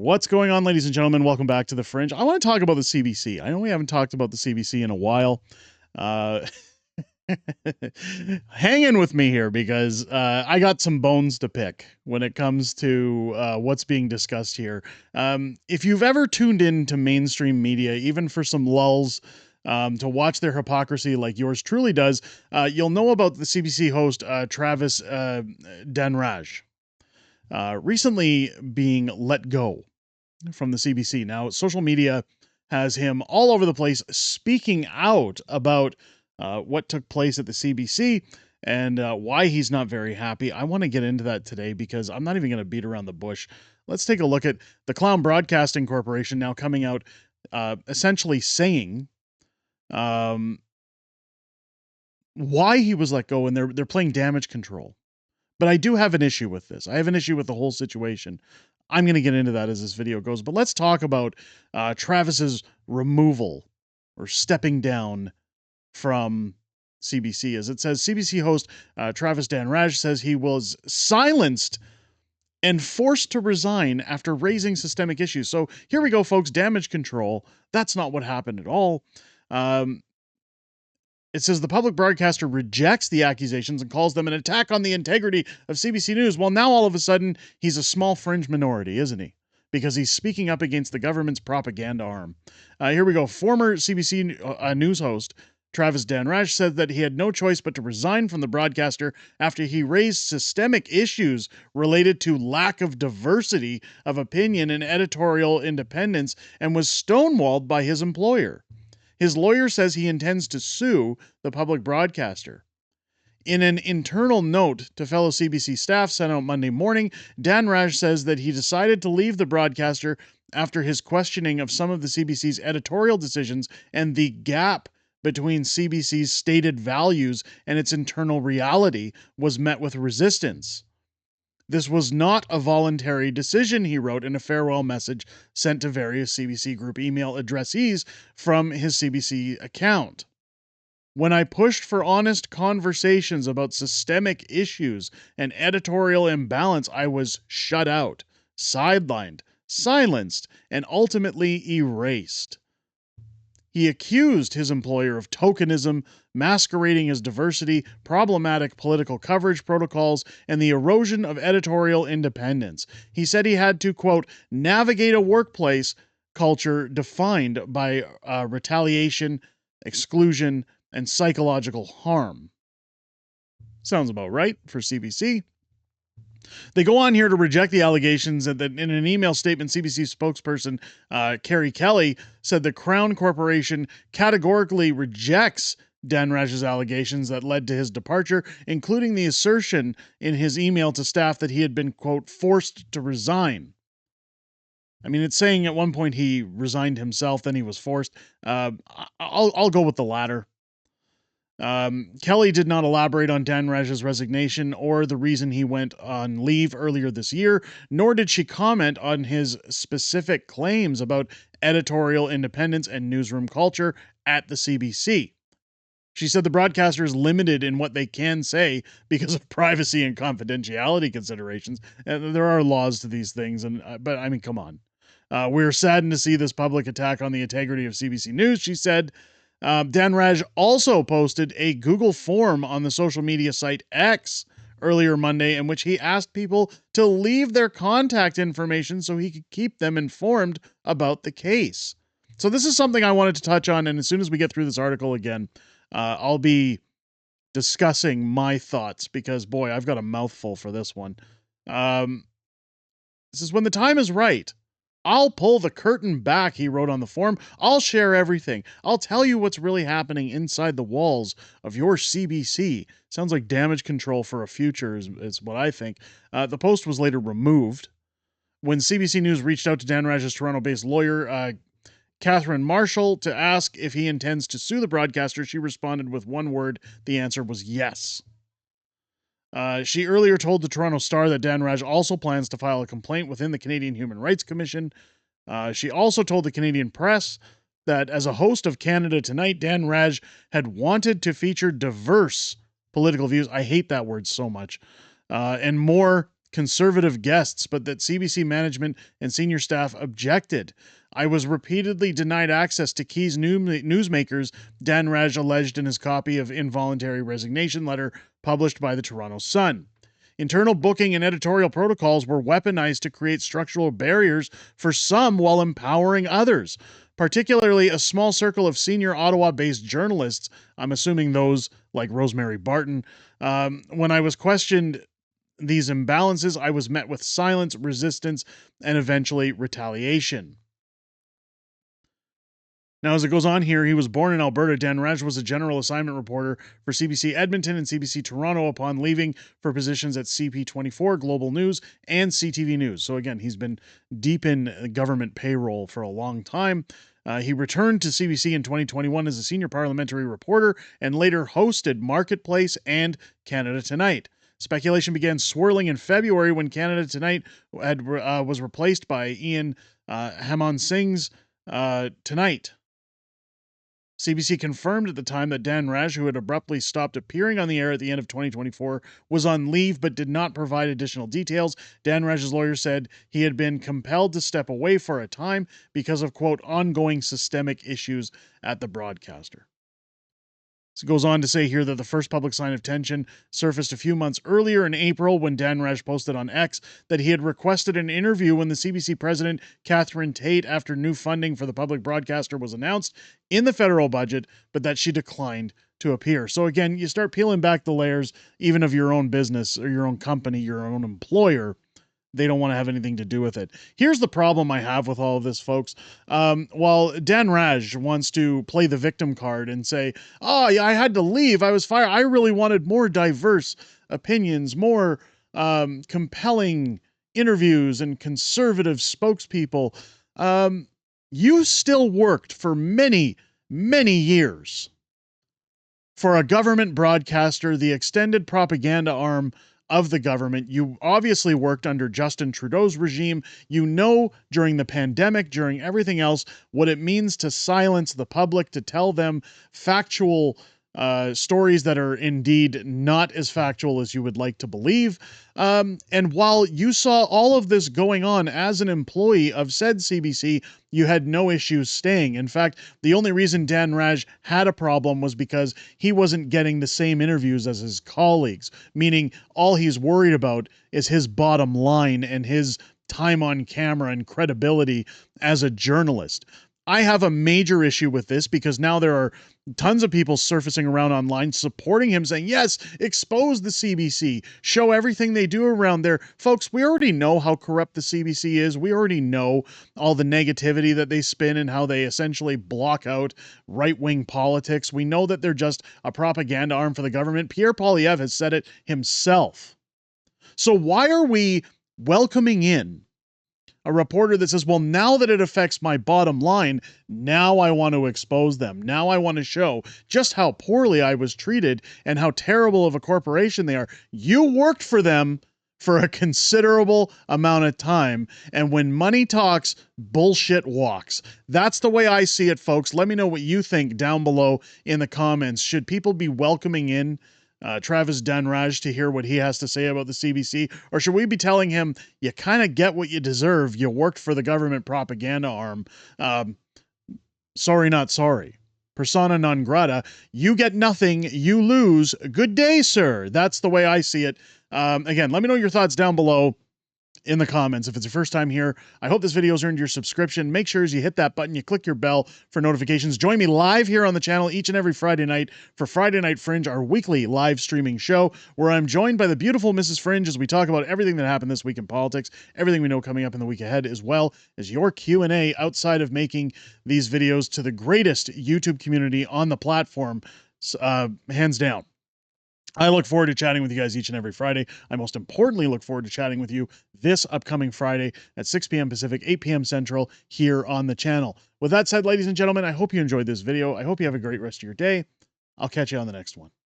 What's going on, ladies and gentlemen? Welcome back to the Fringe. I want to talk about the CBC. I know we haven't talked about the CBC in a while. Hang in with me here because I got some bones to pick when it comes to what's being discussed here. If you've ever tuned in to mainstream media, even for some lulls, to watch their hypocrisy like yours truly does, you'll know about the CBC host Travis Dhanraj. Recently being let go from the CBC. Now, social media has him all over the place speaking out about what took place at the CBC and why he's not very happy. I want to get into that today because I'm not even going to beat around the bush. Let's take a look at the Clown Broadcasting Corporation now coming out essentially saying why he was let go, and they're playing damage control. But I do have an issue with this. I have an issue with the whole situation. I'm going to get into that as this video goes. But let's talk about Travis's removal or stepping down from CBC. As it says, CBC host Travis Dhanraj says he was silenced and forced to resign after raising systemic issues. So here we go, folks. Damage control. That's not what happened at all. It says the public broadcaster rejects the accusations and calls them an attack on the integrity of CBC News. Well, now all of a sudden, he's a small fringe minority, isn't he? Because he's speaking up against the government's propaganda arm. Here we go. Former CBC news host Travis Dhanraj said that he had no choice but to resign from the broadcaster after he raised systemic issues related to lack of diversity of opinion and editorial independence and was stonewalled by his employer. His lawyer says he intends to sue the public broadcaster. In an internal note to fellow CBC staff sent out Monday morning, Dhanraj says that he decided to leave the broadcaster after his questioning of some of the CBC's editorial decisions and the gap between CBC's stated values and its internal reality was met with resistance. This was not a voluntary decision, he wrote in a farewell message sent to various CBC Group email addressees from his CBC account. When I pushed for honest conversations about systemic issues and editorial imbalance, I was shut out, sidelined, silenced, and ultimately erased. He accused his employer of tokenism, masquerading as diversity, problematic political coverage protocols, and the erosion of editorial independence. He said he had to, quote, navigate a workplace culture defined by retaliation, exclusion, and psychological harm. Sounds about right for CBC. They go on here to reject the allegations that in an email statement, CBC spokesperson Carrie Kelly said the Crown Corporation categorically rejects Dhanraj's allegations that led to his departure, including the assertion in his email to staff that he had been, quote, forced to resign. I mean, it's saying at one point he resigned himself, then he was forced. I'll go with the latter. Kelly did not elaborate on Dhanraj's resignation or the reason he went on leave earlier this year, nor did she comment on his specific claims about editorial independence and newsroom culture at the CBC. She said the broadcaster is limited in what they can say because of privacy and confidentiality considerations. And there are laws to these things, but I mean, come on. We're saddened to see this public attack on the integrity of CBC News, she said. Dhanraj also posted a Google form on the social media site X earlier Monday in which he asked people to leave their contact information so he could keep them informed about the case. So this is something I wanted to touch on, and as soon as we get through this article again, I'll be discussing my thoughts because, boy, I've got a mouthful for this one. This is when the time is right. I'll pull the curtain back, he wrote on the forum. I'll share everything. I'll tell you what's really happening inside the walls of your CBC. Sounds like damage control for a future is what I think. The post was later removed. When CBC News reached out to Dhanraj's Toronto-based lawyer, Catherine Marshall, to ask if he intends to sue the broadcaster, she responded with one word. The answer was yes. She earlier told the Toronto Star that Dhanraj also plans to file a complaint within the Canadian Human Rights Commission. She also told the Canadian Press that as a host of Canada Tonight, Dhanraj had wanted to feature diverse political views. I hate that word so much. And more conservative guests, but that CBC management and senior staff objected. I was repeatedly denied access to Keys newsmakers, Dhanraj alleged in his copy of involuntary resignation letter published by the Toronto Sun. Internal booking and editorial protocols were weaponized to create structural barriers for some while empowering others, particularly a small circle of senior Ottawa-based journalists, I'm assuming those like Rosemary Barton. When I was questioned these imbalances, I was met with silence, resistance, and eventually retaliation. Now, as it goes on here, he was born in Alberta. Dhanraj was a general assignment reporter for CBC Edmonton and CBC Toronto upon leaving for positions at CP24 Global News and CTV News. So again, he's been deep in government payroll for a long time. He returned to CBC in 2021 as a senior parliamentary reporter and later hosted Marketplace and Canada Tonight. Speculation began swirling in February when Canada Tonight was replaced by Ian Hamon Singh's Tonight. CBC confirmed at the time that Dhanraj, who had abruptly stopped appearing on the air at the end of 2024, was on leave but did not provide additional details. Dhanraj's lawyer said he had been compelled to step away for a time because of, quote, ongoing systemic issues at the broadcaster. It goes on to say here that the first public sign of tension surfaced a few months earlier in April when Dhanraj posted on X that he had requested an interview when the CBC president, Catherine Tate, after new funding for the public broadcaster was announced in the federal budget, but that she declined to appear. So again, you start peeling back the layers, even of your own business or your own company, your own employer. They don't want to have anything to do with it. Here's the problem I have with all of this, folks. While Dhanraj wants to play the victim card and say, oh, yeah, I had to leave, I was fired, I really wanted more diverse opinions, more compelling interviews and conservative spokespeople. You still worked for many, many years for a government broadcaster, the extended propaganda arm of the government. You obviously worked under Justin Trudeau's regime. You know, during the pandemic, during everything else, what it means to silence the public, to tell them factual stories that are indeed not as factual as you would like to believe. And while you saw all of this going on as an employee of said CBC, you had no issues staying. In fact, the only reason Dhanraj had a problem was because he wasn't getting the same interviews as his colleagues, meaning all he's worried about is his bottom line and his time on camera and credibility as a journalist. I have a major issue with this because now there are tons of people surfacing around online supporting him, saying, yes, expose the CBC, show everything they do around there. Folks, we already know how corrupt the CBC is. We already know all the negativity that they spin and how they essentially block out right-wing politics. We know that they're just a propaganda arm for the government. Pierre Poilievre has said it himself. So why are we welcoming in a reporter that says, well, now that it affects my bottom line, now I want to expose them. Now I want to show just how poorly I was treated and how terrible of a corporation they are. You worked for them for a considerable amount of time. And when money talks, bullshit walks. That's the way I see it, folks. Let me know what you think down below in the comments. Should people be welcoming in Travis Dhanraj to hear what he has to say about the CBC? Or should we be telling him, you kind of get what you deserve. You worked for the government propaganda arm. Sorry, not sorry. Persona non grata. You get nothing. You lose. Good day, sir. That's the way I see it. Again, let me know your thoughts down below in the comments. If it's your first time here, I hope this video's earned your subscription. Make sure as you hit that button, you click your bell for notifications. Join me live here on the channel each and every Friday night for Friday Night Fringe, our weekly live streaming show, where I'm joined by the beautiful Mrs. Fringe as we talk about everything that happened this week in politics, everything we know coming up in the week ahead, as well as your Q&A outside of making these videos to the greatest YouTube community on the platform, hands down. I look forward to chatting with you guys each and every Friday. I most importantly look forward to chatting with you this upcoming Friday at 6 p.m. Pacific, 8 p.m. Central here on the channel. With that said, ladies and gentlemen, I hope you enjoyed this video. I hope you have a great rest of your day. I'll catch you on the next one.